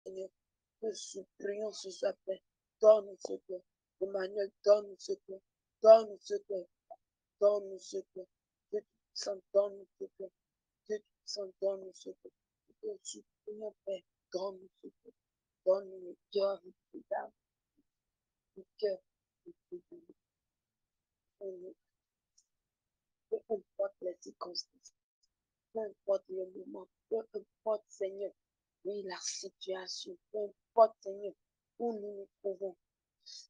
Seigneur, nous supplions ce soir, Père. Donne-nous ce cœur. Emmanuel, donne-nous ce cœur. Donne-nous ce cœur. Donne-nous ce cœur. Dieu Tout-Puissant, donne-nous ce cœur. Dieu Tout-Puissant, donne-nous ce cœur. Nous supplions, Père, donne-nous ce cœur. Donne-nous le cœur de d'âme. Le cœur de d'âme. Peu importe les circonstances, peu importe le moment, peu importe, Seigneur, oui, la situation, peu importe, Seigneur, où nous nous trouvons,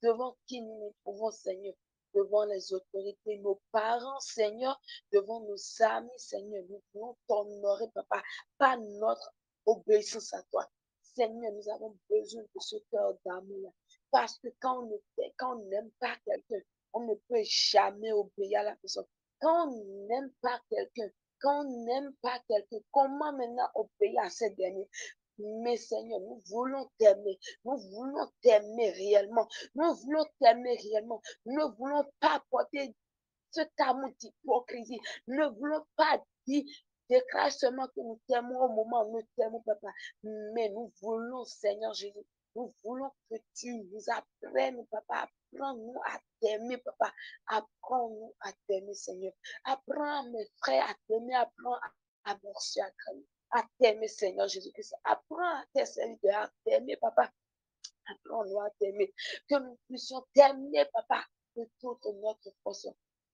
devant qui nous nous trouvons, Seigneur, devant les autorités, nos parents, Seigneur, devant nos amis, Seigneur, nous voulons t'honorer, Papa, pas notre obéissance à toi. Seigneur, nous avons besoin de ce cœur d'amour, parce que quand on n'aime pas quelqu'un, on ne peut jamais obéir à la personne. Quand on n'aime pas quelqu'un, comment maintenant obéir à ce dernier? Mais Seigneur, nous voulons t'aimer. Nous voulons t'aimer réellement. Nous voulons t'aimer réellement. Nous ne voulons pas porter cet amour d'hypocrisie. Nous ne voulons pas dire, déclare seulement que nous t'aimons au moment où nous t'aimons, Papa. Mais nous voulons, Seigneur Jésus, nous voulons que tu nous apprennes, Papa. Apprends-nous à t'aimer, Papa. Apprends-nous à t'aimer, Seigneur. Apprends à mes frères à t'aimer. Apprends à mon soeur à t'aimer, Seigneur Jésus-Christ. Apprends à tes serviteurs à t'aimer, Papa. Apprends-nous à t'aimer. Que nous puissions t'aimer, Papa, de toute notre force,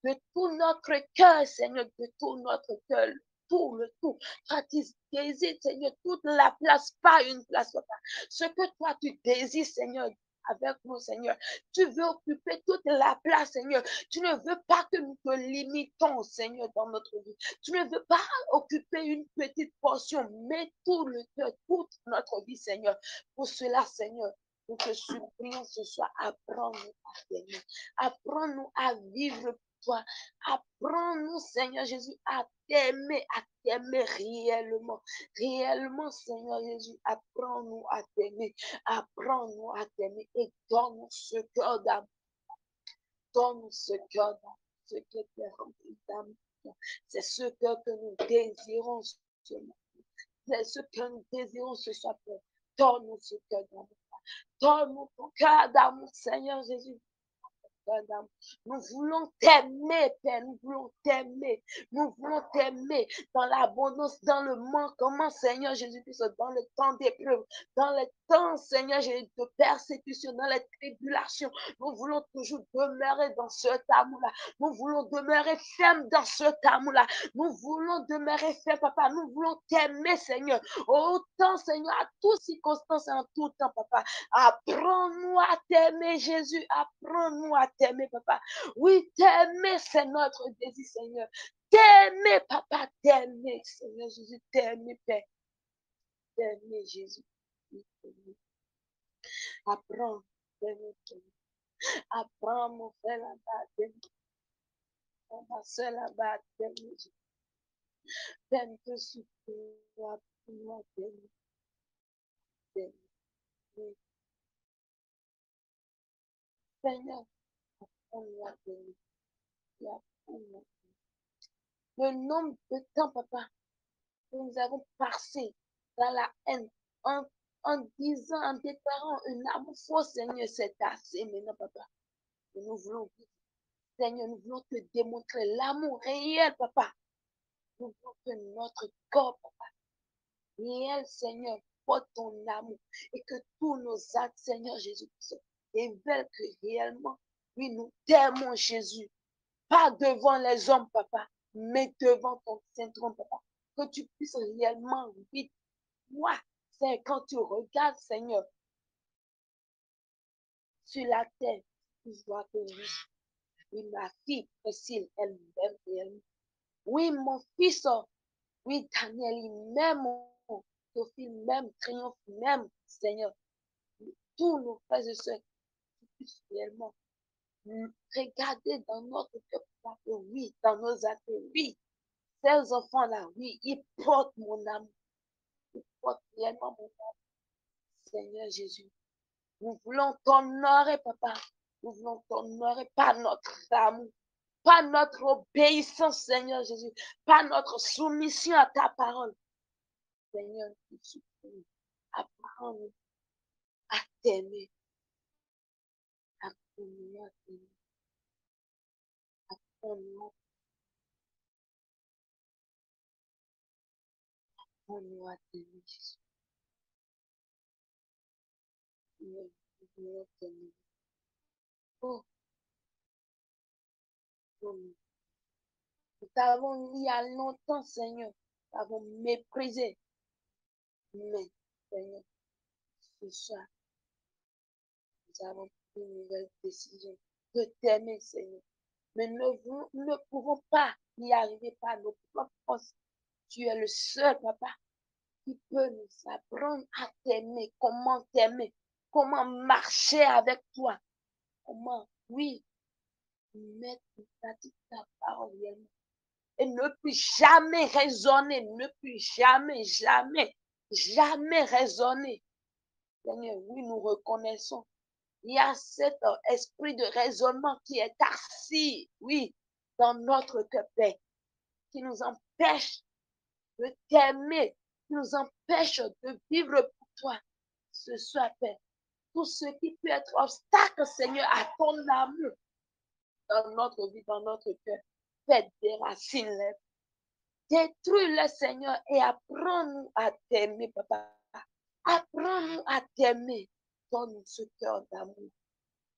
de tout notre cœur, Seigneur, de tout notre cœur, tout le tout. Toi, tu désires, Seigneur, toute la place, pas une place, Papa. Ce que toi, tu désires, Seigneur, avec nous, Seigneur. Tu veux occuper toute la place, Seigneur. Tu ne veux pas que nous te limitons, Seigneur, dans notre vie. Tu ne veux pas occuper une petite portion, mais tout le cœur, toute notre vie, Seigneur. Pour cela, Seigneur, nous te supplions ce soir, apprends-nous à t'aimer. Apprends-nous à vivre pour toi. Apprends-nous, Seigneur Jésus, à t'aimer réellement. Réellement, Seigneur Jésus, apprends-nous à t'aimer. Apprends-nous à t'aimer et donne-nous ce cœur d'amour. Donne-nous ce cœur d'amour, ce cœur qui est rempli d'amour. C'est ce cœur que nous désirons ce matin. C'est ce que nous désirons ce soir. Donne-nous ce cœur d'amour. Donne-nous ton cœur d'amour, Seigneur Jésus. Nous voulons t'aimer, Père, nous voulons t'aimer. Nous voulons t'aimer dans l'abondance, dans le manquement, Seigneur Jésus-Christ, dans le temps d'épreuve, dans le temps, Seigneur Jésus, de persécution, dans les tribulations. Nous voulons toujours demeurer dans cet amour-là. Nous voulons demeurer fermes dans cet amour-là. Nous voulons demeurer fermes, Papa. Nous voulons t'aimer, Seigneur. Autant, Seigneur, à toutes circonstances et en tout temps, Papa. Apprends-nous à t'aimer, Jésus. Apprends-nous à t'aimer, Papa. Oui, t'aimer, c'est notre désir, Seigneur. T'aimer, Papa. T'aimer, Seigneur Jésus. T'aimer, Père. T'aimer, Jésus. Apprends. T'aimer, apprends, mon frère là-bas. T'aimer. Ma soeur là-bas. T'aimer, Jésus. T'aimer, te supplier. Apprends-nous à t'aimer. T'aimer. Seigneur, apprends-nous à t'aimer. Apprends-nous. Le nombre de temps, Papa, que nous avons passé dans la haine, en, en disant, en déclarant un amour faux, Seigneur, c'est assez maintenant, Papa. Et nous voulons vivre. Seigneur, nous voulons te démontrer l'amour réel, Papa. Nous voulons que notre corps, Papa, réel, Seigneur, porte ton amour et que tous nos actes, Seigneur Jésus-Christ, révèlent que réellement, oui, nous t'aimons, Jésus. Pas devant les hommes, Papa, mais devant ton Saint-Trône, Papa. Que tu puisses réellement vivre. Moi, c'est quand tu regardes, Seigneur, sur la terre, tu vois que oui, oui, ma fille, Priscille, elle m'aime réellement. Oui, mon fils, oui, Daniel, il m'aime. Sophie m'aime, Triomphe m'aime, Seigneur. Tous nos frères et sœurs, tu puisses réellement regarder dans notre cœur, oui, dans nos actes, oui. Ces enfants-là, oui, ils portent mon âme. Ils portent réellement mon âme. Seigneur Jésus, nous voulons t'honorer, Papa. Nous voulons t'honorer par notre amour, par notre obéissance, Seigneur Jésus, par notre soumission à ta parole. Seigneur, je supplie, apprends-nous. t'aimer. Apprends-nous à t'aimer. Apprends-nous à t'aimer, Jésus. Nous voulons t'aimer. Oh, oh, nous t'avons mis à longtemps, Seigneur. Nous t'avons méprisé. Mais, Seigneur, ce soir, nous avons pris une nouvelle décision de t'aimer, Seigneur. Mais nous ne pouvons pas y arriver par nos propres forces. Tu es le seul, Papa, qui peut nous apprendre à t'aimer, comment marcher avec toi, comment, oui, mettre en pratique ta parole réellement. Et ne plus jamais raisonner, ne plus jamais raisonner. Seigneur, oui, nous reconnaissons. Il y a cet esprit de raisonnement qui est assis, oui, dans notre cœur, Père, qui nous empêche de t'aimer, qui nous empêche de vivre pour toi. Ce soit, Père, tout ce qui peut être obstacle, Seigneur, à ton amour dans notre vie, dans notre cœur, fais des racines, détruis-le, Seigneur, et apprends-nous à t'aimer, Papa. Apprends-nous à t'aimer. Donne-nous ce cœur d'amour,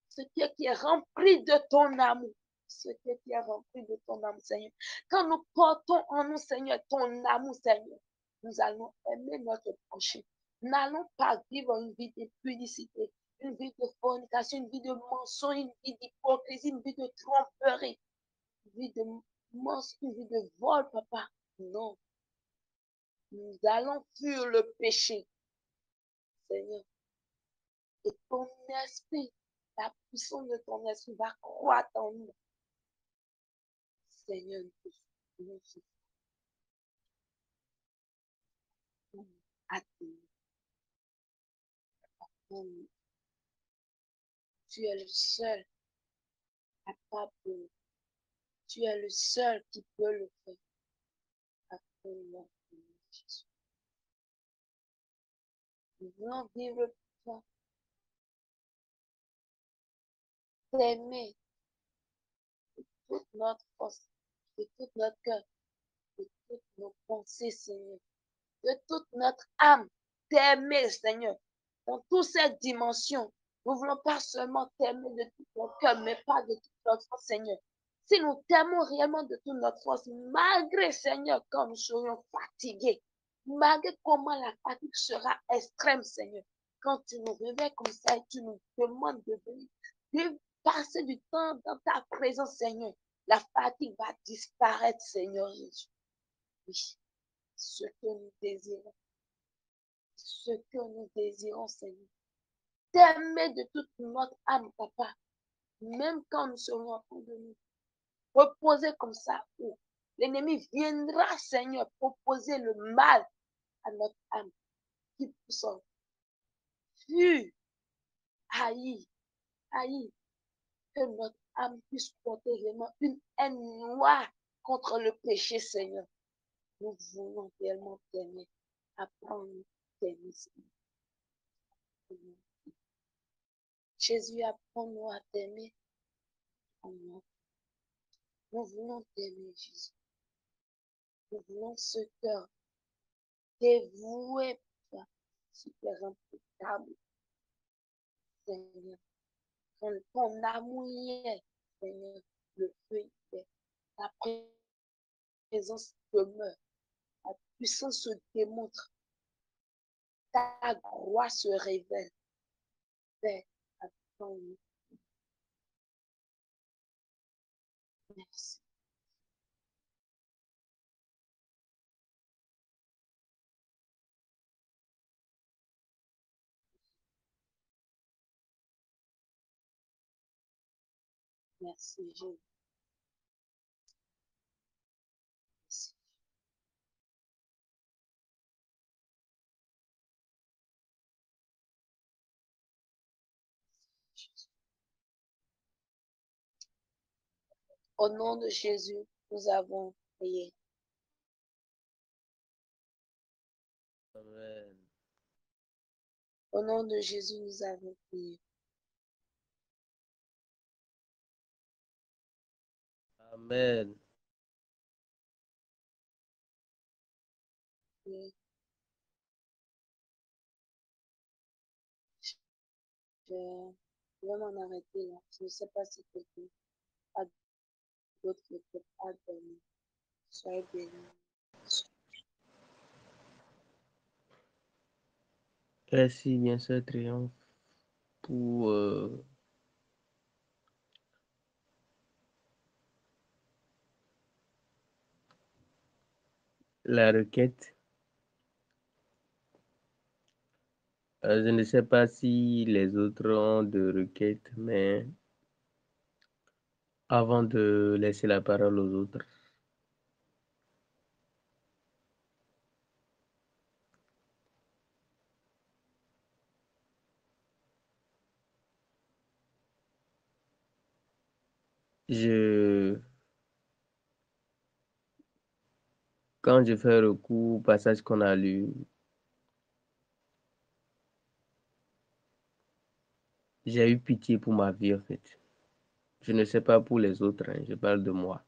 ce cœur qui est rempli de ton amour. Ce cœur qui est rempli de ton amour, Seigneur. Quand nous portons en nous, Seigneur, ton amour, Seigneur, nous allons aimer notre prochain. Nous n'allons pas vivre une vie de publicité, une vie de fornication, une vie de mensonge, une vie d'hypocrisie, une vie de tromperie, une vie de mensonge, une vie de vol, Papa. Non, nous allons fuir le péché, Seigneur. Et ton esprit, la puissance de ton esprit va croître en nous. Seigneur, nous souffrons à toi. Tu es le seul capable. Tu es le seul qui peut le faire. Appelle-moi, Jésus. Nous voulons vivre pour toi, t'aimer de toute notre force, de tout notre cœur, de toutes nos pensées, Seigneur, de toute notre âme, t'aimer, Seigneur, dans toutes ces dimensions. Nous ne voulons pas seulement t'aimer de tout notre cœur, mais pas de toute notre force, Seigneur. Si nous t'aimons réellement de toute notre force, malgré, Seigneur, quand nous serions fatigués, malgré comment la fatigue sera extrême, Seigneur, quand tu nous réveilles comme ça et tu nous demandes de venir, de passer du temps dans ta présence, Seigneur, la fatigue va disparaître, Seigneur Jésus. Oui, ce que nous désirons, ce que nous désirons, Seigneur. T'aimer de toute notre âme, Papa, même quand nous serons en train de nous reposer comme ça, où l'ennemi viendra, Seigneur, proposer le mal à notre âme, qui puisse fuir, haïr, haïr, que notre âme puisse porter vraiment une haine noire contre le péché, Seigneur. Nous voulons réellement t'aimer. Apprends-nous t'aimer, Seigneur. Jésus, apprends-nous à t'aimer. Nous voulons t'aimer, Jésus. Nous voulons ce cœur dévoué pour toi, super impeccable, Seigneur. Quand ton amour y est, Seigneur, le feu y est. Ta présence demeure. Ta puissance se démontre. Ta gloire se révèle. Père, attends-nous. Merci. Merci, Jésus. Merci. Au nom de Jésus, nous avons prié. Amen. Au nom de Jésus, nous avons prié. Amen. Oui. Je vais m'en arrêter là. Je ne sais pas si quelqu'un a d'autres choses à donner. Soyez bénis. Merci bien sûr, Triomphe, pour la requête. Je ne sais pas si les autres ont de requêtes, mais avant de laisser la parole aux autres, je, quand je fais recours au passage qu'on a lu, j'ai eu pitié pour ma vie en fait. Je ne sais pas pour les autres, hein, je parle de moi.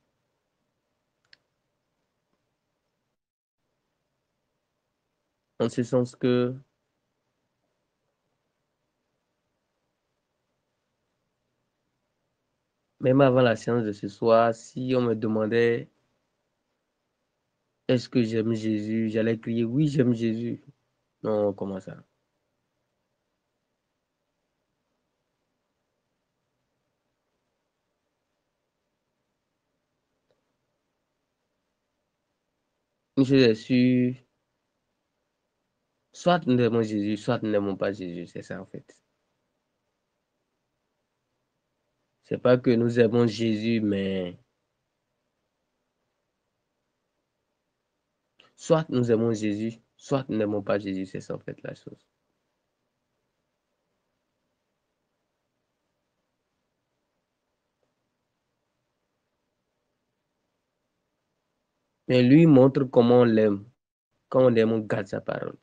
En ce sens que même avant la séance de ce soir, si on me demandait est-ce que j'aime Jésus, j'allais crier oui, j'aime Jésus. Non, comment ça? Une chose est sûre, soit nous aimons Jésus, soit nous n'aimons pas Jésus, c'est ça en fait. C'est pas que nous aimons Jésus, mais soit nous aimons Jésus, soit nous n'aimons pas Jésus, c'est ça en fait la chose. Mais lui montre comment on l'aime. Quand on aime, on garde sa parole.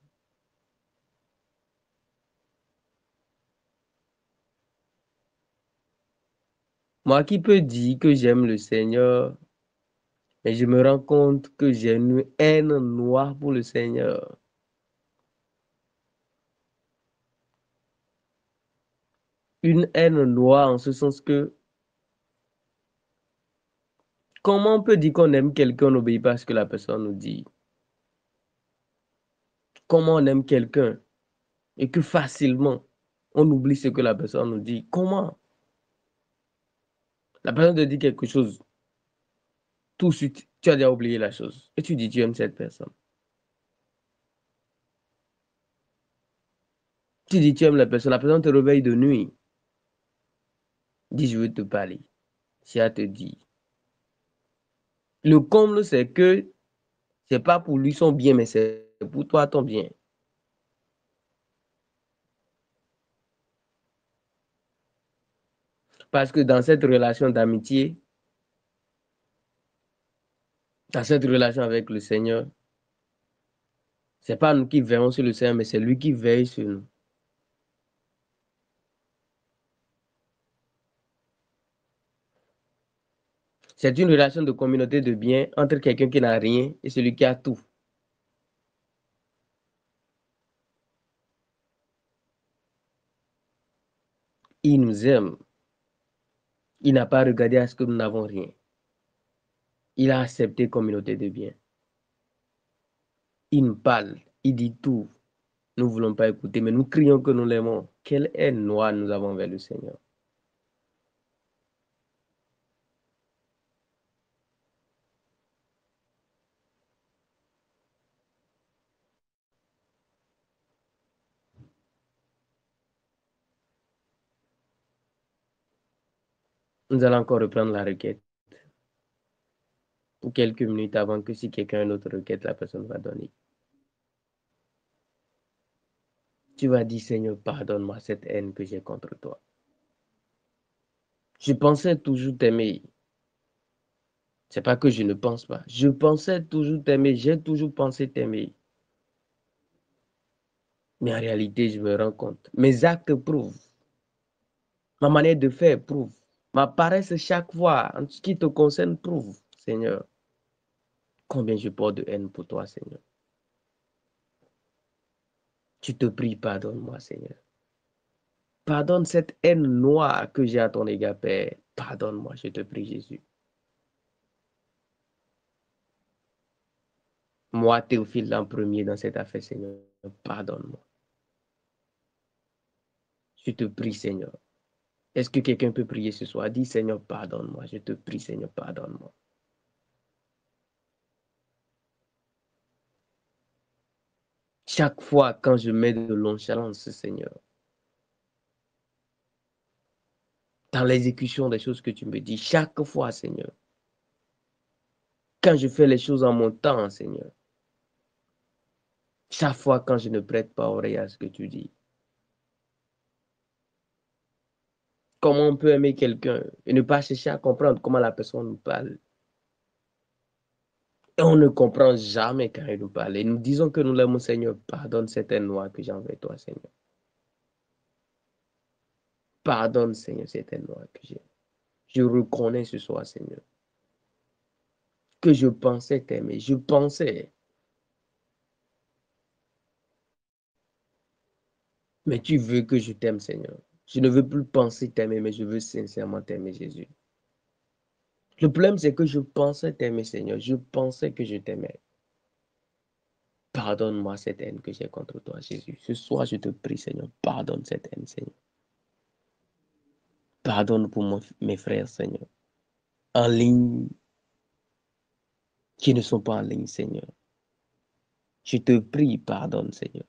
Moi qui peux dire que j'aime le Seigneur, mais je me rends compte que j'ai une haine noire pour le Seigneur. Une haine noire en ce sens que comment on peut dire qu'on aime quelqu'un, on n'obéit pas à ce que la personne nous dit? Comment on aime quelqu'un et que facilement on oublie ce que la personne nous dit? Comment? La personne te dit quelque chose, tout de suite, tu as déjà oublié la chose et tu dis tu aimes cette personne. Tu dis tu aimes la personne te réveille de nuit, dit je veux te parler. Si elle te dit. Le comble, c'est que c'est pas pour lui son bien, mais c'est pour toi ton bien. Parce que dans cette relation d'amitié, dans cette relation avec le Seigneur, c'est pas nous qui veillons sur le Seigneur, mais c'est lui qui veille sur nous. C'est une relation de communauté de bien entre quelqu'un qui n'a rien et celui qui a tout. Il nous aime. Il n'a pas regardé à ce que nous n'avons rien. Il a accepté communauté de bien. Il nous parle. Il dit tout. Nous ne voulons pas écouter, mais nous crions que nous l'aimons. Quelle haine noire nous avons vers le Seigneur. Nous allons encore reprendre la requête pour quelques minutes avant que si quelqu'un a une autre requête, la personne va donner. Tu vas dire, Seigneur, pardonne-moi cette haine que j'ai contre toi. Je pensais toujours t'aimer. C'est pas que je ne pense pas. Je pensais toujours t'aimer. J'ai toujours pensé t'aimer. Mais en réalité, je me rends compte. Mes actes prouvent. Ma manière de faire prouve. Ma paresse chaque fois, en ce qui te concerne, prouve, Seigneur, combien je porte de haine pour toi, Seigneur. Je te prie, pardonne-moi, Seigneur. Pardonne cette haine noire que j'ai à ton égard, Père. Pardonne-moi, je te prie, Jésus. Moi, Théophile, l'an premier dans cette affaire, Seigneur, pardonne-moi. Je te prie, Seigneur. Est-ce que quelqu'un peut prier ce soir? Dis, Seigneur, pardonne-moi. Je te prie, Seigneur, pardonne-moi. Chaque fois quand je mets de nonchalance, Seigneur, dans l'exécution des choses que tu me dis, chaque fois, Seigneur, quand je fais les choses en mon temps, Seigneur, chaque fois quand je ne prête pas oreille à ce que tu dis. Comment on peut aimer quelqu'un et ne pas chercher à comprendre comment la personne nous parle? Et on ne comprend jamais quand il nous parle. Et nous disons que nous l'aimons, Seigneur. Pardonne certaines lois que j'ai envers toi, Seigneur. Pardonne, Seigneur, certaines lois que j'ai. Je reconnais ce soir, Seigneur, que je pensais t'aimer. Je pensais. Mais tu veux que je t'aime, Seigneur. Je ne veux plus penser t'aimer, mais je veux sincèrement t'aimer, Jésus. Le problème, c'est que je pensais t'aimer, Seigneur. Je pensais que je t'aimais. Pardonne-moi cette haine que j'ai contre toi, Jésus. Ce soir, je te prie, Seigneur, pardonne cette haine, Seigneur. Pardonne pour mes frères, Seigneur, en ligne, qui ne sont pas en ligne, Seigneur. Je te prie, pardonne, Seigneur.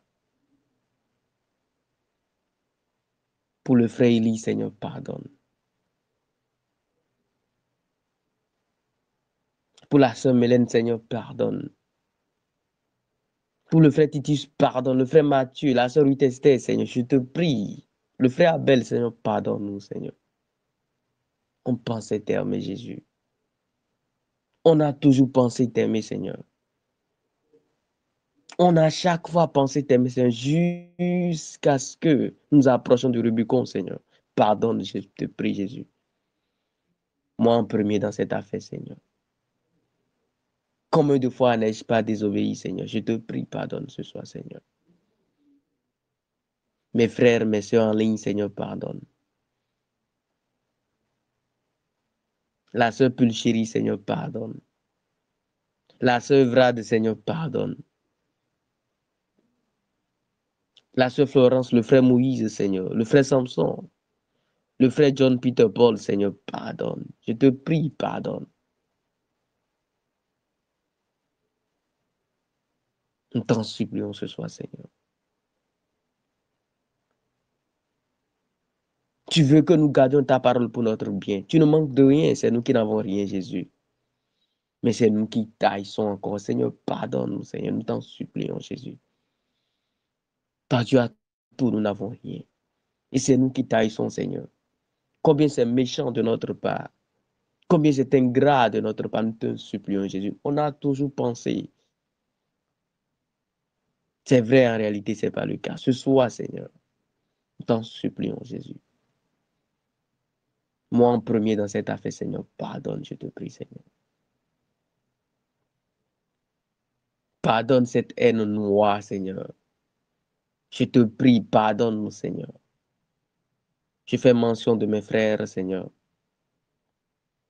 Pour le frère Élie, Seigneur, pardonne. Pour la sœur Mélène, Seigneur, pardonne. Pour le frère Titus, pardonne. Le frère Mathieu, la sœur Ruth Esther, Seigneur, je te prie. Le frère Abel, Seigneur, pardonne-nous, Seigneur. On pensait t'aimer, Jésus. On a toujours pensé t'aimer, Seigneur. On a chaque fois pensé t'aimer, Seigneur, jusqu'à ce que nous approchions du Rubicon, Seigneur. Pardonne, je te prie, Jésus. Moi en premier dans cette affaire, Seigneur. Combien de fois n'ai-je pas désobéi, Seigneur? Je te prie, pardonne ce soir, Seigneur. Mes frères, mes soeurs en ligne, Seigneur, pardonne. La sœur Pulchérie, Seigneur, pardonne. La sœur Vrade, Seigneur, pardonne. La sœur Florence, le frère Moïse, Seigneur. Le frère Samson. Le frère John Peter Paul, Seigneur, pardonne. Je te prie, pardonne. Nous t'en supplions ce soir, Seigneur. Tu veux que nous gardions ta parole pour notre bien. Tu ne manques de rien, c'est nous qui n'avons rien, Jésus. Mais c'est nous qui taillons encore. Seigneur, pardonne-nous, Seigneur. Nous t'en supplions, Jésus. Toi, tu as tout, nous n'avons rien. Et c'est nous qui taillons, Seigneur. Combien c'est méchant de notre part. Combien c'est ingrat de notre part. Nous te supplions, Jésus. On a toujours pensé. C'est vrai, en réalité, ce n'est pas le cas. Ce soir, Seigneur, nous t'en supplions, Jésus. Moi, en premier dans cette affaire, Seigneur, pardonne, je te prie, Seigneur. Pardonne cette haine noire, Seigneur. Je te prie, pardonne-nous, Seigneur. Je fais mention de mes frères, Seigneur.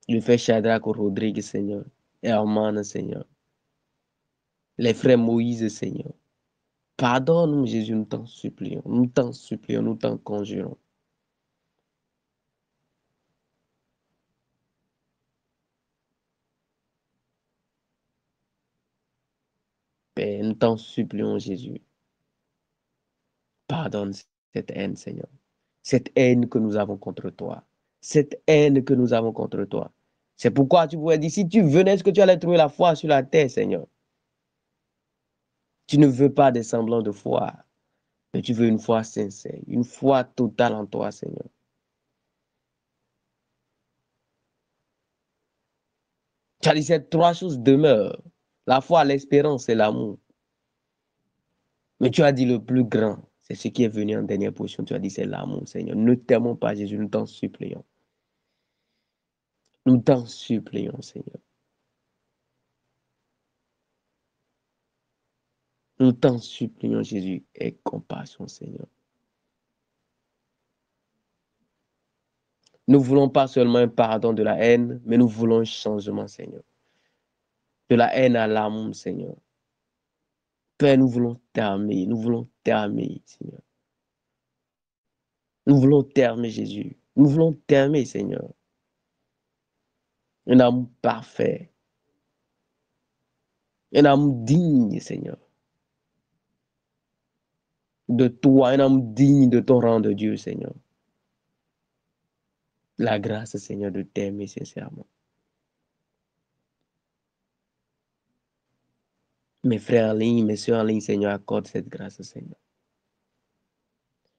Je fais Shadrach Rodrigue, Seigneur. Herman, Seigneur. Les frères Moïse, Seigneur. Pardonne-nous, Jésus, nous t'en supplions. Nous t'en supplions, nous t'en conjurons. Père, nous t'en supplions, Jésus. Pardonne cette haine, Seigneur. Cette haine que nous avons contre toi. Cette haine que nous avons contre toi. C'est pourquoi tu pourrais dire, si tu venais, est-ce que tu allais trouver la foi sur la terre, Seigneur? Tu ne veux pas des semblants de foi, mais tu veux une foi sincère, une foi totale en toi, Seigneur. Tu as dit, ces trois choses demeurent. La foi, l'espérance et l'amour. Mais tu as dit le plus grand, C'est ce qui est venu en dernière position. Tu as dit, c'est l'amour, Seigneur. Ne t'aimons pas, Jésus, nous t'en supplions. Nous t'en supplions, Seigneur. Nous t'en supplions, Jésus. Aie compassion, Seigneur. Nous ne voulons pas seulement un pardon de la haine, mais nous voulons un changement, Seigneur. De la haine à l'amour, Seigneur. Père, nous voulons t'aimer. Nous voulons t'aimer, Seigneur. Nous voulons t'aimer, Jésus. Nous voulons t'aimer, Seigneur. Un amour parfait. Un amour digne, Seigneur. De toi, un amour digne de ton rang de Dieu, Seigneur. La grâce, Seigneur, de t'aimer sincèrement. Mes frères en ligne, mes soeurs en ligne, Seigneur, accorde cette grâce, Seigneur.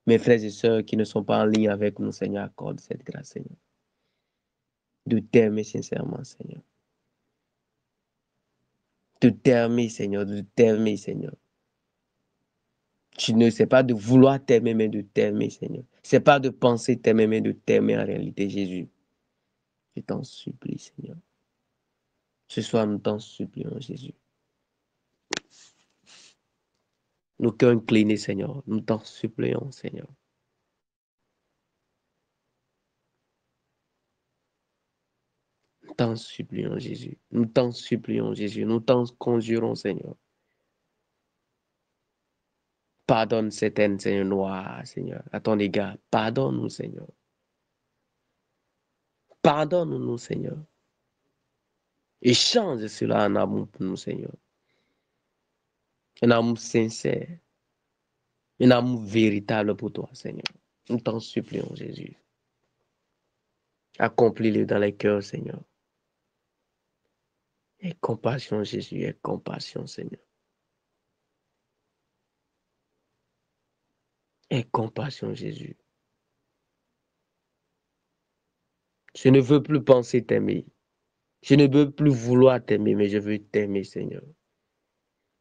Mes frères et sœurs qui ne sont pas en ligne avec nous, Seigneur, accorde cette grâce, Seigneur. De t'aimer sincèrement, Seigneur. De t'aimer, Seigneur, de t'aimer, Seigneur. Tu ne sais pas de vouloir t'aimer, mais de t'aimer, Seigneur. C'est pas de penser t'aimer, mais de t'aimer en réalité, Jésus. Je t'en supplie, Seigneur. Ce soir, nous t'en supplions, Jésus. Nos cœurs inclinés, Seigneur. Nous t'en supplions, Seigneur. Nous t'en supplions, Jésus. Nous t'en supplions, Jésus. Nous t'en conjurons, Seigneur. Pardonne cette haine, Seigneur, noire, Seigneur, à ton égard. Pardonne-nous, Seigneur. Pardonne-nous, Seigneur. Et change cela en amour pour nous, Seigneur. Un amour sincère. Un amour véritable pour toi, Seigneur. Nous t'en supplions, Jésus. Accomplis-le dans les cœurs, Seigneur. Aie compassion, Jésus. Aie compassion, Seigneur. Aie compassion, Jésus. Je ne veux plus penser t'aimer. Je ne veux plus vouloir t'aimer, mais je veux t'aimer, Seigneur.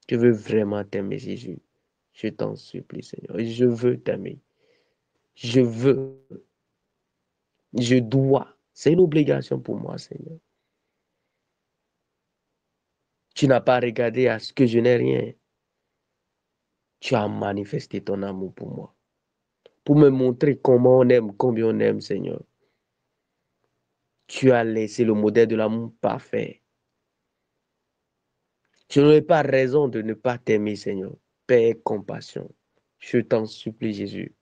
Je veux vraiment t'aimer, Jésus. Je t'en supplie, Seigneur. Je veux t'aimer. Je veux. Je dois. C'est une obligation pour moi, Seigneur. Tu n'as pas regardé à ce que je n'ai rien. Tu as manifesté ton amour pour moi. Pour me montrer comment on aime, combien on aime, Seigneur. Tu as laissé le modèle de l'amour parfait. Je n'aurais pas raison de ne pas t'aimer, Seigneur. Paix et compassion. Je t'en supplie, Jésus.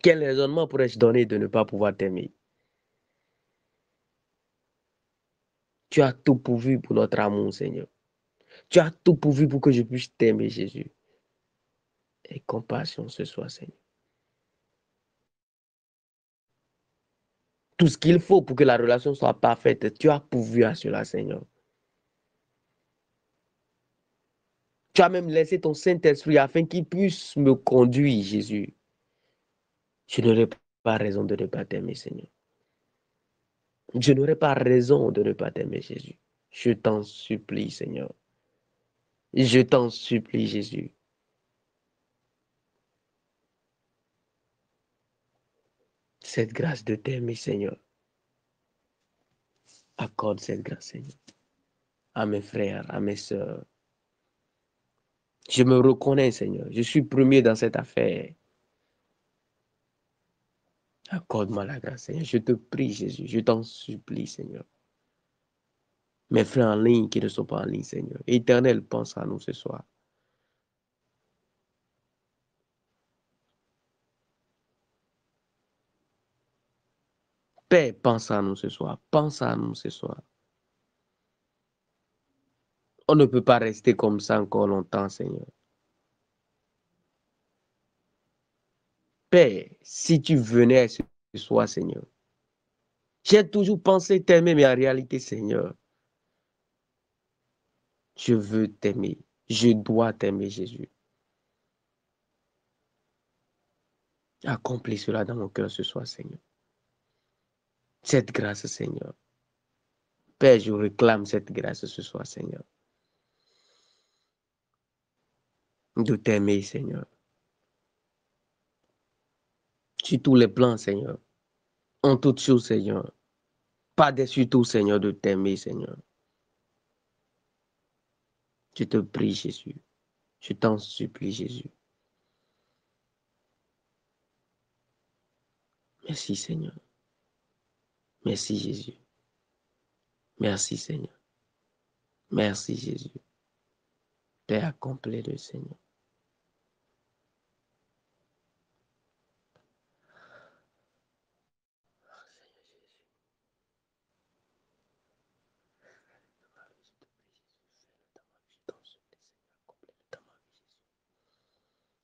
Quel raisonnement pourrais-je donner de ne pas pouvoir t'aimer? Tu as tout pourvu pour notre amour, Seigneur. Tu as tout pourvu pour que je puisse t'aimer, Jésus. Et compassion ce soir, Seigneur. Tout ce qu'il faut pour que la relation soit parfaite, tu as pourvu à cela, Seigneur. Tu as même laissé ton Saint-Esprit afin qu'il puisse me conduire, Jésus. Je n'aurais pas raison de ne pas t'aimer, Seigneur. Je n'aurais pas raison de ne pas t'aimer, Jésus. Je t'en supplie, Seigneur. Je t'en supplie, Jésus. Cette grâce de t'aimer, Seigneur. Accorde cette grâce, Seigneur, à mes frères, à mes sœurs. Je me reconnais, Seigneur. Je suis premier dans cette affaire. Accorde-moi la grâce, Seigneur. Je te prie, Jésus. Je t'en supplie, Seigneur. Mes frères en ligne qui ne sont pas en ligne, Seigneur. Éternel, pense à nous ce soir. Père, pense à nous ce soir. Pense à nous ce soir. On ne peut pas rester comme ça encore longtemps, Seigneur. Père, si tu venais ce soir, Seigneur. J'ai toujours pensé t'aimer, mais en réalité, Seigneur, je veux t'aimer. Je dois t'aimer, Jésus. Accomplis cela dans mon cœur ce soir, Seigneur. Cette grâce, Seigneur. Père, je réclame cette grâce ce soir, Seigneur. De t'aimer, Seigneur. sur tous les plans, Seigneur. En toutes choses, Seigneur. Par-dessus tout, Seigneur, de t'aimer, Seigneur. Je te prie, Jésus. Je t'en supplie, Jésus. Merci, Seigneur. Merci, Jésus. Merci, Seigneur. Merci, Jésus. Père, accomplis-le, Seigneur.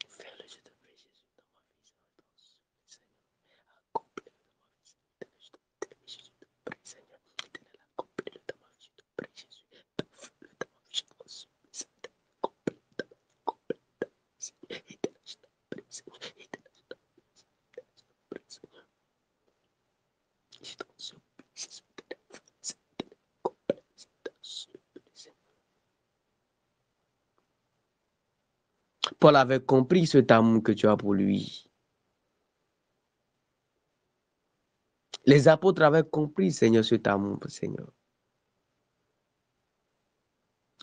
Fais-le, je te prie, Jésus, dans ma vie, Seigneur. Accomplis-le dans ma vie, Seigneur. Je te prie, Seigneur. Accomplis-le dans ma vie, je te prie, Jésus. Fais-le dans ma vie, je t'en supplie, Seigneur. Accomplis-le dans ma vie, accomplis-le dans ma vie, Seigneur. Aide-le, je t'en prie, Seigneur. Aide-le, je t'en prie, Seigneur. Je t'en supplie, Jésus. Paul avait compris cet amour que tu as pour lui. Les apôtres avaient compris, Seigneur, cet amour, Seigneur.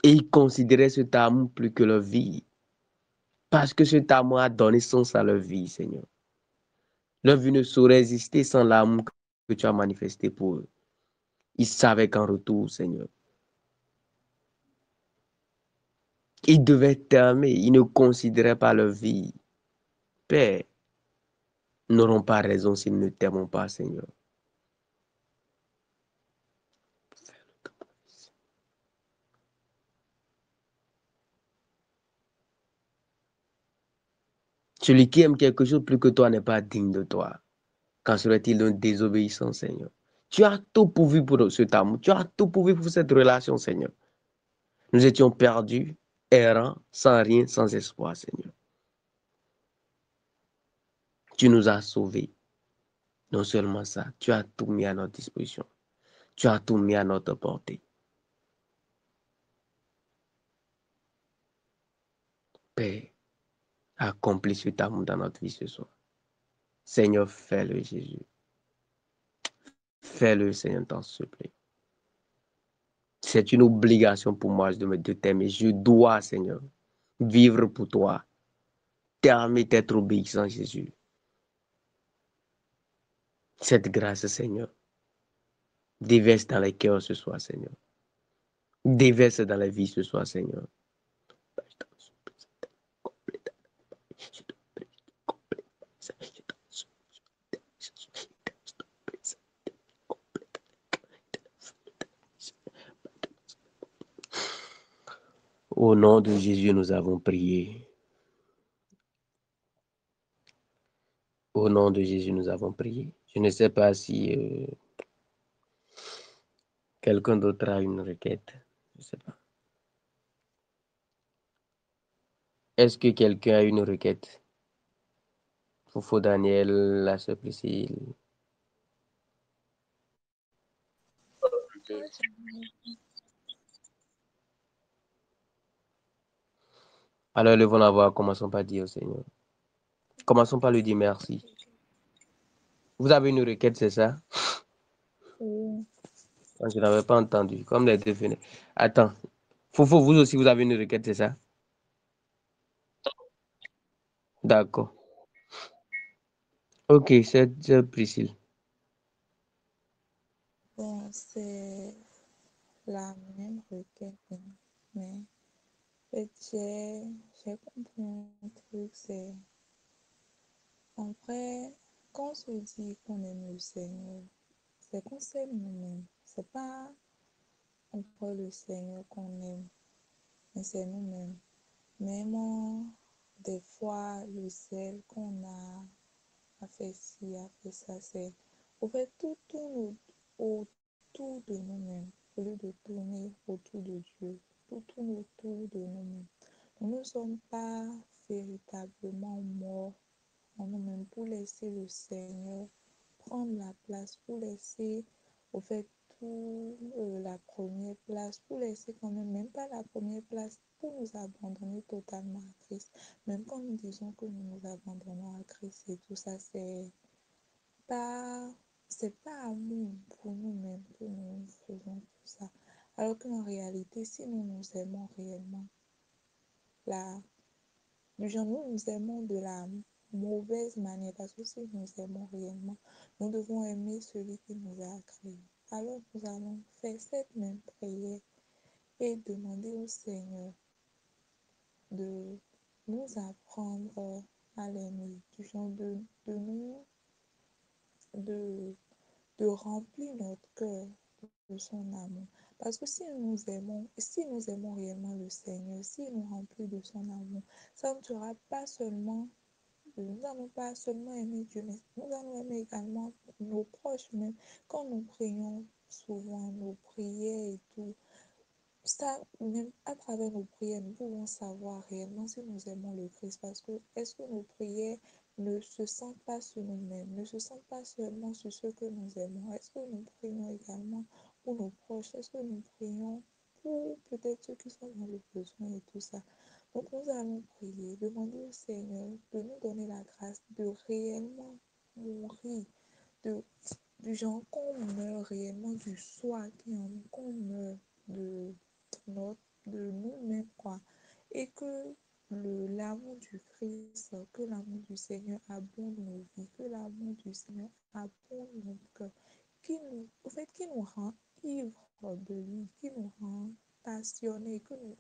Et ils considéraient cet amour plus que leur vie. Parce que cet amour a donné sens à leur vie, Seigneur. Leur vie ne saurait exister sans l'amour que tu as manifesté pour eux. Ils savaient qu'en retour, Seigneur, ils devaient t'aimer. Ils ne considéraient pas leur vie. Père, ils n'auront pas raison s'ils ne t'aiment pas, Seigneur. Celui qui aime quelque chose plus que toi n'est pas digne de toi. Qu'en serait-il d'un désobéissant, Seigneur? Tu as tout pourvu pour cet amour. Tu as tout pourvu pour cette relation, Seigneur. Nous étions perdus, errants, sans rien, sans espoir, Seigneur. Tu nous as sauvés. Non seulement ça, tu as tout mis à notre disposition. Tu as tout mis à notre portée. Père, accomplis cet amour dans notre vie ce soir. Seigneur, fais-le, Jésus. Fais-le, Seigneur, t'en supplie. C'est une obligation pour moi de t'aimer. Je dois, Seigneur, vivre pour toi. T'aimer, t'être obéissant, Jésus. Cette grâce, Seigneur, déverse dans les cœurs ce soir, Seigneur. Déverse dans la vie ce soir, Seigneur. Au nom de Jésus, nous avons prié. Au nom de Jésus, nous avons prié. Je ne sais pas si quelqu'un d'autre a une requête. Je ne sais pas. Est-ce que quelqu'un a une requête? Foufou Daniel, la sœur Priscille. Alors, levons la voix, commençons par dire au Seigneur. Commençons par lui dire merci. Vous avez une requête, c'est ça? Oui. Je n'avais pas entendu, comme les deux fenêtres. Attends. Foufou, vous aussi, vous avez une requête, c'est ça? D'accord. Ok, c'est Priscille. Bon, c'est la même requête, mais en fait, j'ai compris un truc, c'est en vrai, quand on se dit qu'on aime le Seigneur, c'est qu'on s'aime nous-mêmes. C'est pas entre le Seigneur qu'on aime, mais c'est nous-mêmes. Même des fois, le zèle qu'on a fait ci, a fait ça, c'est au fait tout tourne autour de nous-mêmes, au lieu de tourner autour de Dieu, tout tourne autour de nous-mêmes. Nous ne sommes pas véritablement morts en nous-mêmes pour laisser le Seigneur prendre la place, pour laisser au fait tout la première place, pour laisser quand même pas la première place, pour nous abandonner totalement à Christ. Même quand nous disons que nous nous abandonnons à Christ et tout ça, pas, c'est pas amour pour nous-mêmes que nous faisons tout ça. Alors qu'en réalité, si nous nous aimons réellement, là, du genre, nous aimons de la mauvaise manière, parce que si nous aimons réellement, nous devons aimer celui qui nous a créés. Alors nous allons faire cette même prière et demander au Seigneur de nous apprendre à l'aimer, du genre de nous, de, de remplir notre cœur de son amour. Parce que si nous aimons réellement le Seigneur, si nous remplit de son amour, ça ne sera pas seulement, nous n'allons pas seulement aimer Dieu, mais nous allons aimer également nos proches même. Quand nous prions souvent, nos prières et tout, ça, même à travers nos prières, nous pouvons savoir réellement si nous aimons le Christ. Parce que est-ce que nos prières ne se sentent pas sur nous-mêmes, ne se sentent pas seulement sur ceux que nous aimons? Est-ce que nous prions également pour nos proches? Est-ce que nous prions pour peut-être ceux qui sont dans le besoin et tout ça? Donc nous allons prier, demander au Seigneur de nous donner la grâce de réellement mourir, de, du genre qu'on meurt réellement du soi qui en nous, qu'on meurt de notre, de nous-mêmes, quoi. Et que l'amour du Christ, que l'amour du Seigneur abonde nos vies, que l'amour du Seigneur abonde notre cœur, au fait, qui nous rend ivres de lui, qui nous rend passionnés, que nous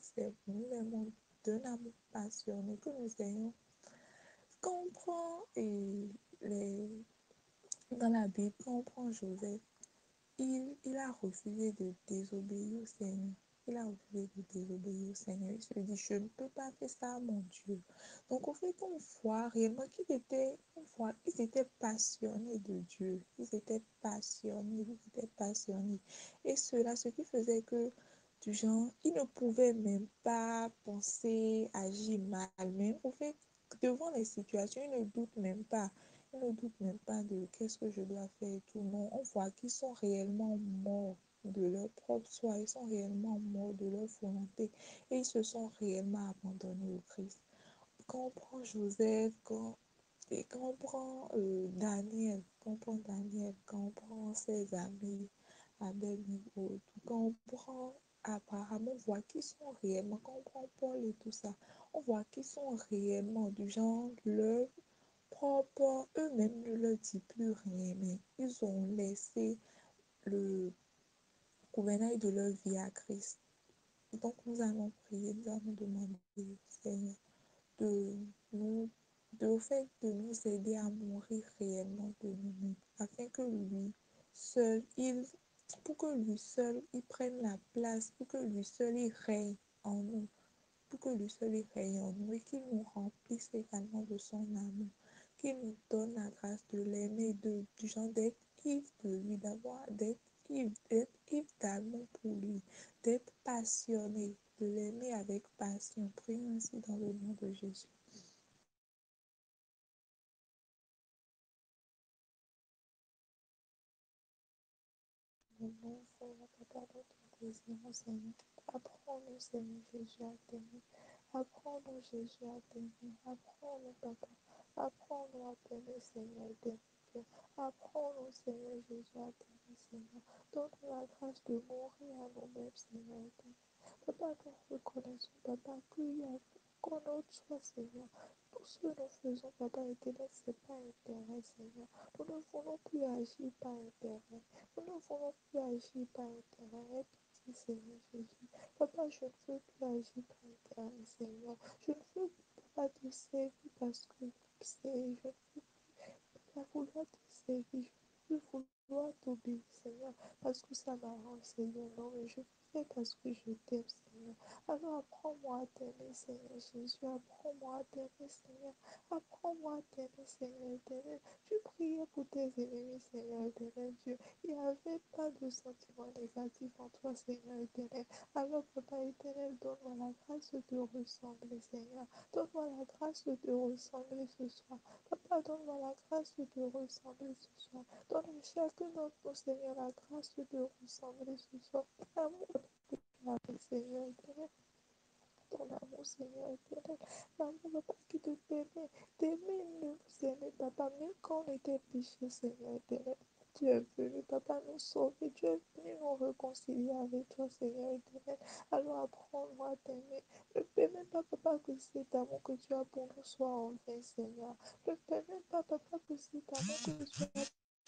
aimons d'un amour passionné, que nous ayons. Quand on prend dans la Bible, quand on prend Joseph, il a refusé de désobéir au Seigneur. Il a refusé de désobéir au Seigneur. Il se dit, je ne peux pas faire ça à mon Dieu. Donc, au fait, on voit réellement ils étaient passionnés de Dieu. Ils étaient passionnés. Et cela, ce qui faisait que, du genre, ils ne pouvaient même pas penser, agir mal. Même, au fait, devant les situations, ils ne doutent même pas. Ils ne doutent même pas de qu'est-ce que je dois faire et tout. Non, on voit qu'ils sont réellement morts de leur propre soi. Ils sont réellement morts de leur volonté. Et ils se sont réellement abandonnés au Christ. Quand on prend Joseph, quand on prend Daniel, quand on prend ses amis, Abednego, quand on prend Abraham, on voit qu'ils sont réellement, quand on prend Paul et tout ça, on voit qu'ils sont réellement du genre, leur propre, eux-mêmes ne leur disent plus rien, mais ils ont laissé le gouvernail de leur vie à Christ. Donc nous allons prier, nous allons demander au Seigneur de nous, au fait de nous aider à mourir réellement de nous-mêmes, afin que lui seul, pour que lui seul, il prenne la place, pour que lui seul, il règne en nous, pour que lui seul, il règne en nous et qu'il nous remplisse également de son amour, qu'il nous donne la grâce de l'aimer, du genre d'être ivre de lui, d'être ivre d'amour pour lui, d'être passionné, de l'aimer avec passion. Prions ainsi dans le nom de Jésus. Nous voulons, Papa, notre désir, Seigneur. Apprends-nous, Seigneur Jésus, à t'aimer. Apprends-nous, Jésus, à t'aimer. Apprends-nous, Papa. Apprends-nous à t'aimer, Seigneur, Dieu. Apprends-nous, Seigneur Jésus, à t'aimer, Seigneur. Donne-nous la grâce de mourir à nous-mêmes, Seigneur. Papa, nous reconnaissons, Papa, qu'il y a qu'on autre soit, Seigneur. Tout ce que nous faisons, Papa éternel, ce n'est pas intérêt, Seigneur. Nous ne voulons plus agir par intérêt. Nous ne voulons plus agir par intérêt. Aie pitié, Seigneur Jésus. Papa, je ne veux plus agir par intérêt, Seigneur. Je ne veux pas te servir parce que je vais vouloir te servir. Je vais vouloir t'obéir, Seigneur, parce que ça m'arrange, Seigneur. Non, mais je fais parce que je t'aime, Seigneur. Alors apprends-moi à t'aimer, Seigneur Jésus. Apprends-moi à t'aimer, Seigneur. Apprends-moi à t'aimer, Seigneur éternel. Tu priais pour tes ennemis, Seigneur éternel Dieu. Il n'y avait pas de sentiment négatif en toi, Seigneur éternel. Alors, Papa éternel, donne-moi la grâce de te ressembler, Seigneur. Donne-moi la grâce de te ressembler ce soir. Papa, donne-moi la grâce de te ressembler ce soir. Donne à chacun d'entre nous, Seigneur, la grâce de te ressembler ce soir. Amour, Seigneur éternel. ton amour, Seigneur éternel. L'amour, papa, qui te permet d'aimer nous, Seigneur, papa, même quand on était péchés, Seigneur éternel. Tu es venu, papa, nous sauver. Tu es venu nous réconcilier avec toi, Seigneur éternel. Alors apprends-nous à t'aimer. Ne permets pas, papa, que cet amour que tu as pour nous soit en vain, Seigneur. Ne permets pas, papa, que cet amour que tu as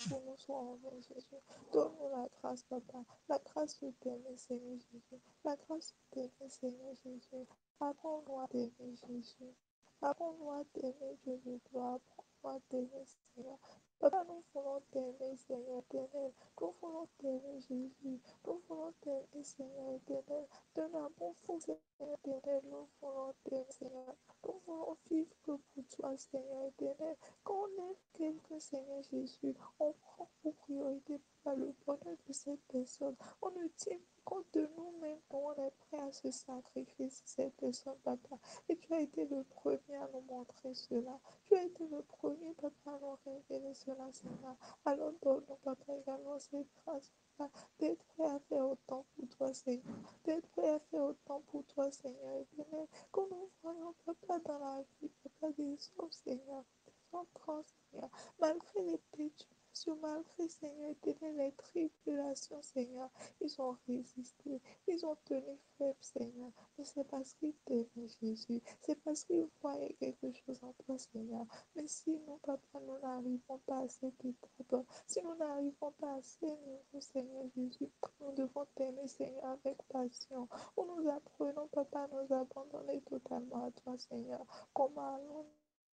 pour nous soit en vain, Jésus. Donne-nous la grâce, papa. La grâce de t'aimer, Seigneur Jésus. La grâce de t'aimer, Seigneur Jésus. Apprends-nous à t'aimer, Jésus. Apprends-nous à t'aimer, Dieu de gloire. Apprends-nous à t'aimer, Seigneur. Papa, nous voulons t'aimer, Seigneur éternel. Nous voulons t'aimer, Jésus. Nous voulons t'aimer, Seigneur éternel. De l'amour fou, Seigneur éternel. Nous voulons t'aimer, Seigneur. Nous voulons vivre que pour toi, Seigneur éternel. Quand on aime quelqu'un, Seigneur Jésus, on prend pour priorité par le bonheur de cette personne. On ne tient pas compte de nous-mêmes, on est prêt à se sacrifier sur cette personne, papa. Et tu as été le premier à nous montrer cela. Tu as été le premier, papa, à nous révéler cela, Seigneur. Alors donne-nous, papa, également cette grâce, papa, d'être prêt à faire autant pour toi, Seigneur. D'être prêt à faire autant pour toi, Seigneur éternel. Quand nous voyons, papa, dans la vie, papa, des hommes, Seigneur, des enfants, Seigneur, malgré les tribulations, malgré, Seigneur éternel, les tribulations, Seigneur, ils ont résisté, ils ont tenu ferme, Seigneur. Mais c'est parce qu'ils t'aimaient, Jésus. C'est parce qu'ils voyaient quelque chose en toi, Seigneur. Mais si nous, papa, nous n'arrivons pas à cette étape, si nous n'arrivons pas à ce niveau, Seigneur Jésus, nous devons t'aimer, Seigneur, avec passion. Où nous apprenons, papa, à nous abandonner totalement à toi, Seigneur. Comment allons-nous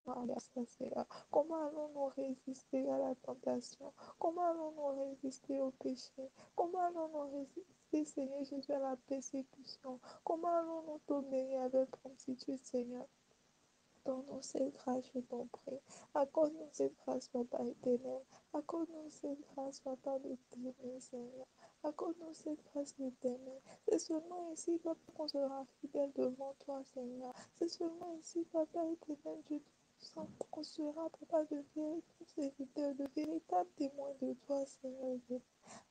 aller à ça, Seigneur? Comment allons-nous résister à la tentation? Comment allons-nous résister au péché? Comment allons-nous résister, Seigneur Jésus, à la persécution? Comment allons-nous t'obéir avec promptitude, Seigneur? Donne-nous cette grâce, je t'en prie. Accorde-nous cette grâce, papa éternel. Accorde-nous cette grâce, papa, de t'aimer, Seigneur. Accorde-nous cette grâce de t'aimer. C'est seulement ici, papa, qu'on sera fidèle devant toi, Seigneur. C'est seulement ici, papa éternel, Dieu tout-puissant, qu'on sera, papa, de véritables serviteurs, de véritables témoins de toi, Seigneur.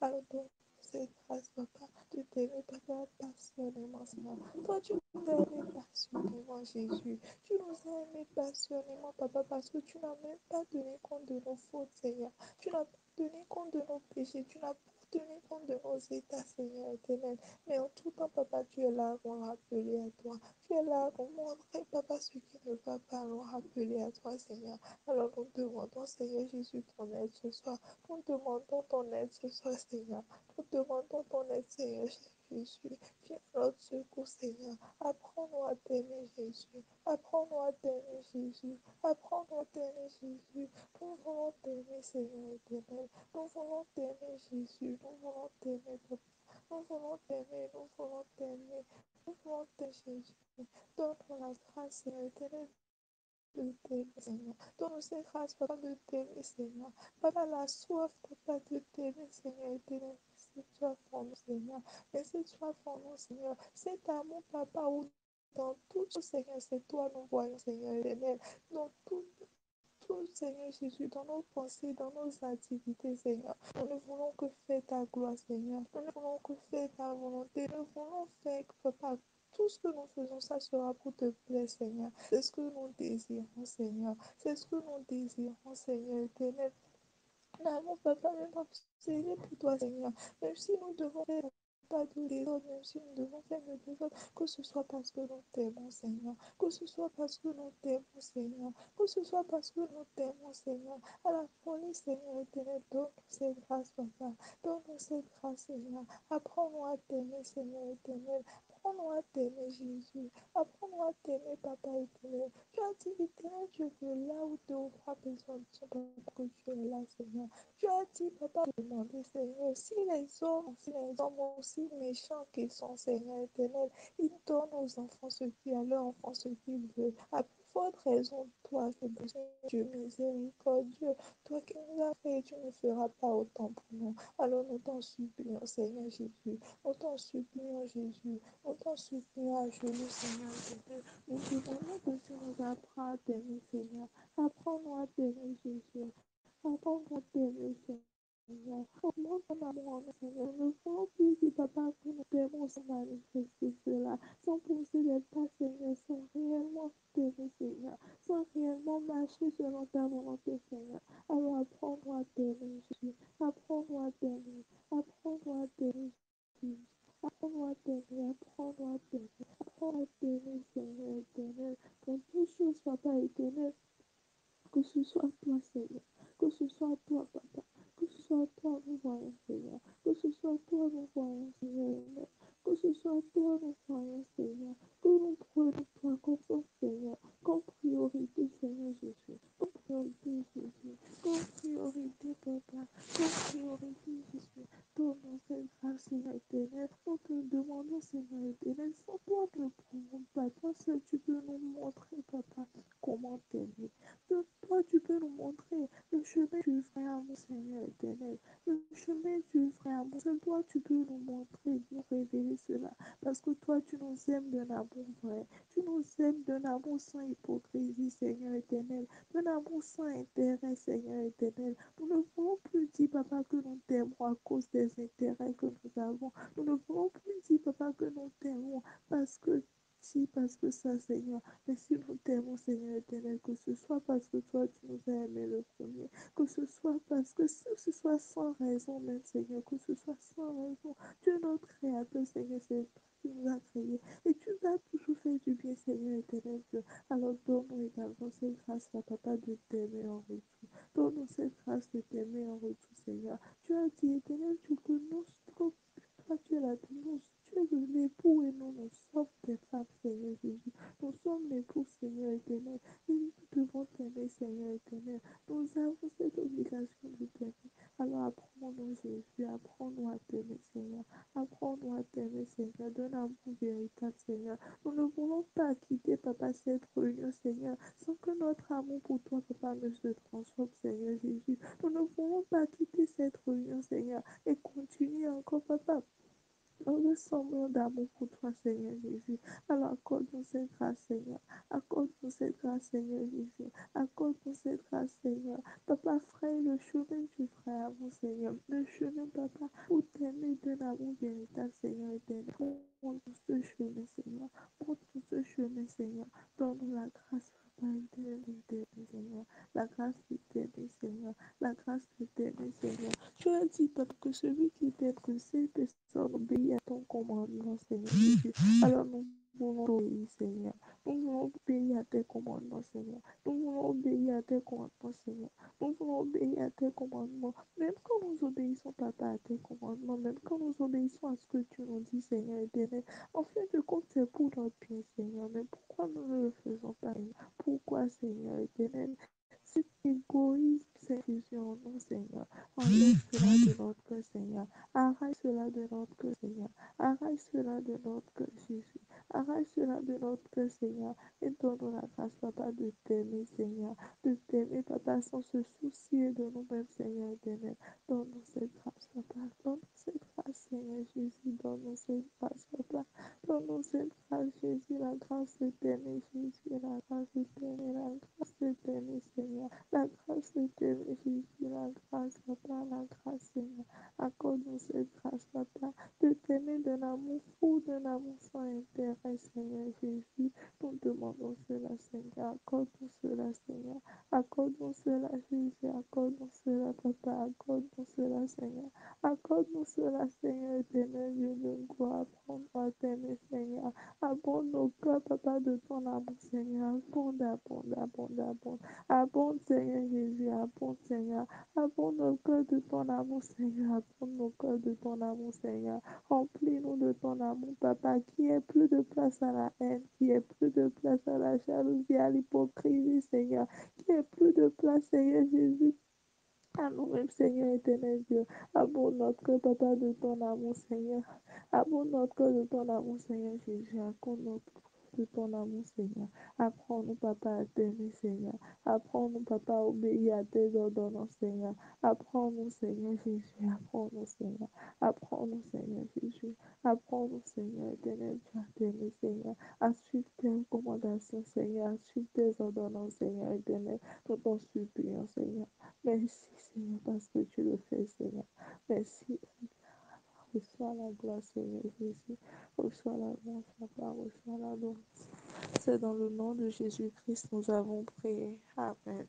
Alors donne cette grâce, papa, de t'aimer, papa, passionnément, Seigneur. Toi, tu nous as aimés passionnément, Jésus. Tu nous as aimés passionnément, papa, parce que tu n'as même pas tenu compte de nos fautes, Seigneur. Tu n'as pas tenu compte de nos péchés. Tu n'as pas tenu compte de nos états, Seigneur éternel. Mais en tout temps, papa, tu es là pour rappeler à toi. Tu es là pour montrer, papa, ce qui ne va pas, nous rappeler à toi, Seigneur. Alors nous demandons, Seigneur Jésus, ton aide ce soir. Nous demandons ton aide ce soir, Seigneur. Nous demandons ton aide, Seigneur Jésus. Viens à notre secours, Seigneur. Apprends-nous à t'aimer, Jésus. Apprends-nous à t'aimer, Jésus. Apprends-nous à t'aimer, Jésus. Nous voulons t'aimer, Seigneur éternel. Nous voulons t'aimer, Jésus. Nous voulons t'aimer, papa. Nous voulons t'aimer, nous voulons t'aimer. Nous voulons t'aimer, Jésus. Donne-nous la grâce, Seigneur éternel, de t'aimer, Seigneur. Donne-nous cette grâce, papa, de t'aimer, Seigneur. Papa, la soif, papa, de t'aimer, Seigneur éternel. C'est toi pour nous, Seigneur. Mais c'est toi pour nous, Seigneur. Cet amour, papa, où dans tout, Seigneur, c'est toi, nous voyons, Seigneur éternel. Dans tout, Seigneur Jésus, dans nos pensées, dans nos activités, Seigneur. Nous ne voulons que faire ta gloire, Seigneur. Nous ne voulons que faire ta volonté. Nous voulons faire, papa, tout ce que nous faisons, ça sera pour te plaire, Seigneur. C'est ce que nous désirons, Seigneur. C'est ce que nous désirons, Seigneur éternel. L'amour, papa, même pas c'est pour toi, Seigneur. Même si nous devons faire pas de désordre, même si nous devons faire le désordre, que ce soit parce que nous t'aimons, Seigneur. Que ce soit parce que nous t'aimons, Seigneur. Que ce soit parce que nous t'aimons, Seigneur. À la folie, Seigneur éternel, donne-nous cette grâce, papa. Donne-nous cette grâce, Seigneur. Apprends-nous à t'aimer, Seigneur éternel. Apprends-nous à t'aimer, Jésus. Apprends-nous à t'aimer, papa éternel. Tu as dit, éternel Dieu, que là où tu auras besoin de ton papa, que tu es là, Seigneur. Tu as dit, papa, demander, Seigneur, si les hommes aussi méchants qu'ils sont, Seigneur éternel, ils donnent aux enfants ce qui à leurs enfants ce qu'ils veulent. À plus forte raison, toi, c'est Dieu miséricordieux, toi qui nous as fait, tu ne feras pas autant pour nous. Alors nous t'en supplions, Seigneur Jésus. Nous t'en supplions, Jésus. Nous t'en supplions à genoux, Seigneur Jésus. Nous te demandons que tu nous apprends à t'aimer, Seigneur. Apprends-nous à t'aimer, Jésus. Apprends-nous à t'aimer, Seigneur. Augmente ton amour en nous, Seigneur. Nous ne voulons plus, si papa, que nous t'aimons sans manifester cela, sans poser des pas, Seigneur. selon ta volonté, Seigneur. Alors apprends-nous à t'aimer, Jésus. Apprends-nous à t'aimer. Apprends-nous à t'aimer, Jésus. Apprends-nous à t'aimer. Apprends-nous à t'aimer. Apprends-nous à t'aimer, Seigneur éternel. Dans toutes choses, Papa éternel. Que ce soit toi, Seigneur. Que ce soit toi, Papa. Que ce soit toi, nous voyons, Seigneur. Que ce soit toi, nous voyons, Seigneur. Que ce soit toi, nous voyons, Seigneur. Que nous prenons toi comme ton Seigneur. Comme priorité, Seigneur Jésus. Comme priorité, Jésus. Comme priorité, Papa. Comme priorité, Jésus. Donne-nous cette grâce, Seigneur éternel. Nous te demandons, Seigneur éternel. Sans toi, nous ne pouvons pas. Toi seul, tu peux nous montrer, Papa, comment t'aimer. De toi, tu peux nous montrer le chemin du vrai amour, Seigneur éternel. Le chemin du vrai amour. Seul toi, tu peux nous montrer, nous révéler cela. Parce que toi, tu nous aimes d'un amour vrai. Tu nous aimes d'un amour sans hypocrisie, Seigneur éternel. D'un amour sans intérêt, Seigneur éternel. Nous ne voulons plus dire, Papa, que nous t'aimons à cause des intérêts que nous avons. Nous ne voulons plus dire, Papa, que nous t'aimons parce que si, parce que ça, Seigneur. Mais si nous t'aimons, Seigneur éternel, que ce soit parce que toi, tu nous as aimés le premier, que ce soit parce que ce soit sans raison même, Seigneur, que ce soit sans raison. Tu es notre Créateur, Seigneur, c'est toi qui nous as créés. Et tu nous as toujours fait du bien, Seigneur éternel Dieu. Alors donne-nous également cette grâce, là, Papa, de t'aimer en retour. Donne-nous cette grâce de t'aimer en retour, Seigneur. Tu as dit, éternel Dieu, que nous, toi, tu es la nous, tu es l'époux et nous sommes tes femmes, Seigneur Jésus. Nous sommes l'époux, Seigneur éternel. Et nous devons t'aimer, Seigneur éternel. Nous avons cette obligation de t'aimer. Alors apprends-nous, Jésus. Apprends-nous à t'aimer, Seigneur. Apprends-nous à t'aimer, Seigneur. Donne un amour véritable, Seigneur. Nous ne voulons pas quitter, Papa, cette réunion, Seigneur, sans que notre amour pour toi, Papa, ne se transforme, Seigneur Jésus. Nous ne voulons pas quitter cette réunion, Seigneur, et continuer encore, Papa, dans le semblant d'amour pour toi, Seigneur Jésus. Alors accorde-nous cette grâce, Seigneur. Accorde-nous cette grâce, Seigneur Jésus. Accorde-nous cette grâce, Seigneur. Papa, fraye le chemin du frère amour, Seigneur. Le chemin, Papa, pour t'aimer d'un amour véritable, Seigneur éternel. Montre-nous ce chemin, Seigneur. Montre-nous ce chemin, Seigneur. Donne-nous la grâce, Papa, de Seigneur. La grâce de t'aimer, Seigneur. La grâce de t'aimer, Seigneur. Tu as dit, Papa, que celui qui t'aime, que cette personne obéit à ton commandement, Seigneur Jésus. Alors nous voulons obéir, Seigneur. Nous voulons obéir à tes commandements, Seigneur. Nous voulons obéir à tes commandements, Seigneur. Nous voulons obéir à tes commandements. Même quand nous obéissons, Papa, à tes commandements, même quand nous obéissons à ce que tu nous dis, Seigneur éternel, en fin de compte, c'est pour notre bien, Seigneur. Mais pourquoi nous ne le faisons pas? Pourquoi, Seigneur éternel? Cet égoïsme s'infuse en nous, Seigneur. Enlève cela de notre cœur, Seigneur. Arrache cela de notre cœur, Seigneur. Arrache cela de notre cœur, Jésus. Arrache cela de notre cœur, Seigneur. Et donne-nous la grâce, Papa, de t'aimer, Seigneur. De t'aimer, Papa, sans se soucier de nous-mêmes, Seigneur éternel. Donne-nous cette grâce, Papa. Donne-nous cette grâce, Seigneur Jésus. Donne-nous cette grâce, Papa. Donne-nous cette grâce, Jésus. La grâce de t'aimer, Jésus. La grâce de t'aimer, la grâce de t'aimer, Seigneur. La grâce de t'aimer, Jésus. La grâce, Papa. La grâce, Seigneur. Accorde-nous cette grâce, Papa, de t'aimer d'un amour fou, d'un amour sans intérêt, Seigneur Jésus. Nous demandons cela, Seigneur. Accorde-nous cela, Seigneur. Accorde-nous cela, Jésus. Accorde-nous cela, Papa. Accorde-nous cela, Seigneur. Accorde-nous cela, Seigneur éternel, Dieu de gloire. Apprends-nous à t'aimer, Seigneur. Abonde nos cœurs, Papa, de ton amour, Seigneur. Abonde, abonde, abonde, abonde. Abonde, Seigneur Jésus. Abonde, Seigneur. Abonde nos cœurs de ton amour, Seigneur. Abonde nos cœurs de ton amour, Seigneur. Remplis-nous de ton amour, Papa, qui ait plus de place à la haine, qui ait plus de place à la jalousie, à l'hypocrisie, Seigneur. Qui ait plus de place, Seigneur Jésus, à nous-mêmes, Seigneur éternel Dieu. Abonde notre cœur, Papa, de ton amour, Seigneur. Abonde notre cœur de ton amour, Seigneur Jésus. Accorde notre cœur de ton amour, Seigneur. Apprends-nous, Papa, à t'aimer, Seigneur. Apprends-nous, Papa, à obéir à tes ordonnances, Seigneur. Apprends-nous, Seigneur Jésus. Apprends-nous, Seigneur. Apprends-nous, Seigneur Jésus. Apprends-nous, Seigneur éternel Dieu, à t'aimer, Seigneur. À suivre tes recommandations, Seigneur. À suivre tes ordonnances, Seigneur éternel. Nous t'en supplions, Seigneur. Merci, Seigneur, parce que tu le fais, Seigneur. Merci. Reçois la gloire, Seigneur Jésus. Reçois la gloire, Papa. Reçois la gloire. C'est dans le nom de Jésus-Christ nous avons prié. Amen.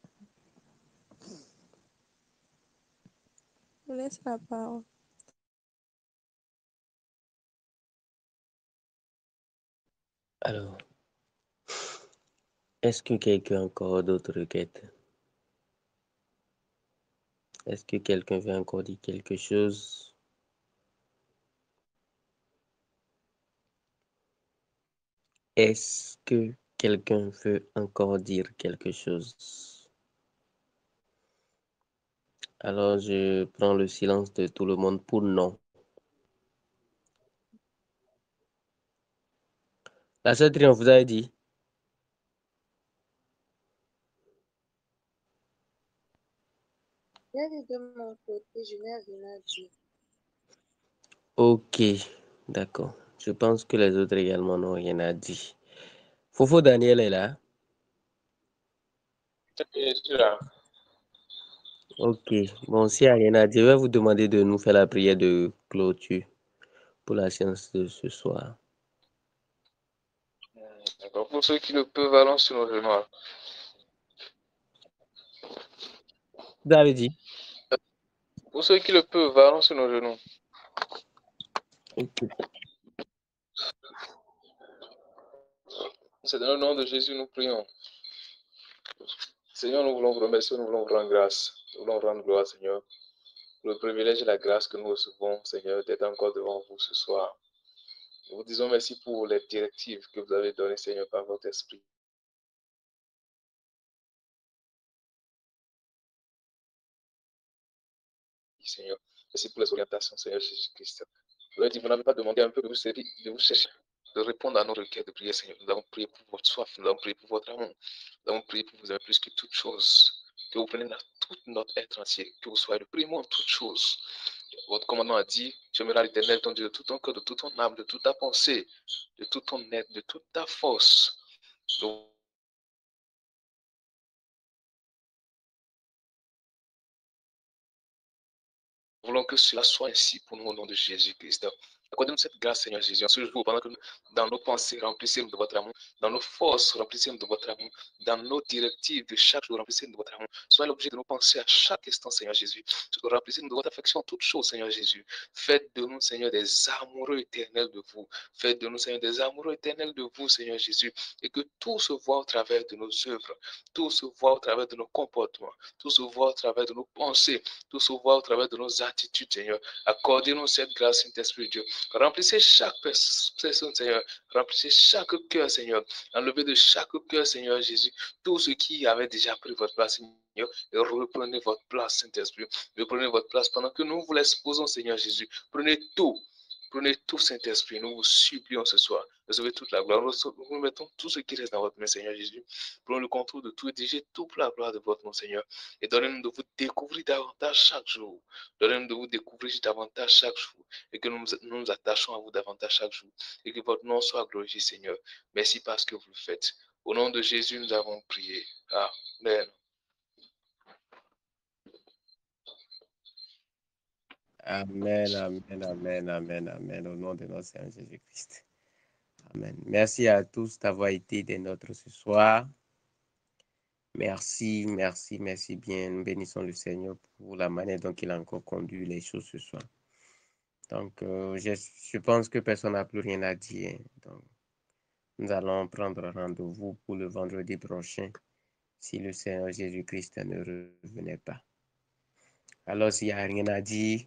laisse la parole. Alors, est-ce que quelqu'un a encore d'autres requêtes? Est-ce que quelqu'un veut encore dire quelque chose? Est-ce que quelqu'un veut encore dire quelque chose? Alors, je prends le silence de tout le monde pour non. La sœur Triomphe, vous avez dit? J'ai dit de mon côté, je n'ai rien à dire. Ok, d'accord. Je pense que les autres également n'ont rien à dire. Fofo Daniel est là? Je suis là. Ok, bon, s'il n'y a rien à dire, je vais vous demander de nous faire la prière de clôture pour la séance de ce soir. D'accord. Pour ceux qui le peuvent, allons sur nos genoux. Vous avez dit? Pour ceux qui le peuvent, allons sur nos genoux. Ok. C'est dans le nom de Jésus nous prions. Seigneur, nous voulons vous remercier, nous voulons vous rendre grâce. Nous voulons rendre gloire, Seigneur, pour le privilège et la grâce que nous recevons, Seigneur, d'être encore devant vous ce soir. Nous vous disons merci pour les directives que vous avez données, Seigneur, par votre esprit. Seigneur, merci pour les orientations, Seigneur Jésus-Christ. Vous n'avez pas demandé un peu de vous servir, de vous chercher, de répondre à nos requêtes de prière, Seigneur. Nous avons prié pour votre soif, nous avons prié pour votre amour, nous avons prié pour vous aimer plus que toute chose. Que vous preniez tout notre être entier, que vous soyez le premier en toutes choses. Votre commandement a dit, tu aimeras l'Éternel, ton Dieu, de tout ton cœur, de toute ton âme, de toute ta pensée, de tout ton être, de toute ta force. Donc, nous voulons que cela soit ainsi pour nous au nom de Jésus-Christ. Accordez-nous cette grâce, Seigneur Jésus, en ce jour, pendant que nous, dans nos pensées, remplissez-nous de votre amour, dans nos forces, remplissez-nous de votre amour, dans nos directives de chaque jour, remplissez-nous de votre amour. Soyez l'objet de nos pensées à chaque instant, Seigneur Jésus. Remplissez-nous de votre affection en toutes choses, Seigneur Jésus. Faites de nous, Seigneur, des amoureux éternels de vous. Faites de nous, Seigneur, des amoureux éternels de vous, Seigneur Jésus, et que tout se voit au travers de nos œuvres, tout se voit au travers de nos comportements, tout se voit au travers de nos pensées, tout se voit au travers de nos attitudes, Seigneur. Accordez-nous cette grâce, Saint-Esprit Dieu. Remplissez chaque personne, Seigneur. Remplissez chaque cœur, Seigneur. Enlevez de chaque cœur, Seigneur Jésus, tout ce qui avait déjà pris votre place, Seigneur. Et reprenez votre place, Saint-Esprit. Reprenez votre place pendant que nous vous l'exposons, Seigneur Jésus. Prenez tout. Prenez tout, Saint-Esprit. Nous vous supplions ce soir. Recevez toute la gloire. Nous remettons tout ce qui reste dans votre main, Seigneur Jésus. Prenons le contrôle de tout et dirigez tout pour la gloire de votre nom, Seigneur. Et donnez-nous de vous découvrir davantage chaque jour. Donnez-nous de vous découvrir davantage chaque jour. Et que nous nous attachons à vous davantage chaque jour. Et que votre nom soit glorifié, Seigneur. Merci parce que vous le faites. Au nom de Jésus, nous avons prié. Amen. Amen, amen, amen, amen, amen, au nom de notre Seigneur Jésus-Christ. Amen. Merci à tous d'avoir été des nôtres ce soir. Merci, merci, merci bien. Nous bénissons le Seigneur pour la manière dont il a encore conduit les choses ce soir. Donc, je pense que personne n'a plus rien à dire. Donc, nous allons prendre rendez-vous pour le vendredi prochain si le Seigneur Jésus-Christ ne revenait pas. Alors, s'il n'y a rien à dire,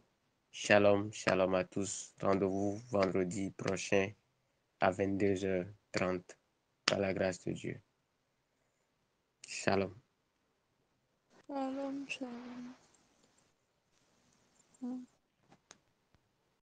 shalom, shalom à tous. Rendez-vous vendredi prochain à 22h30 par la grâce de Dieu. Shalom. Shalom, shalom.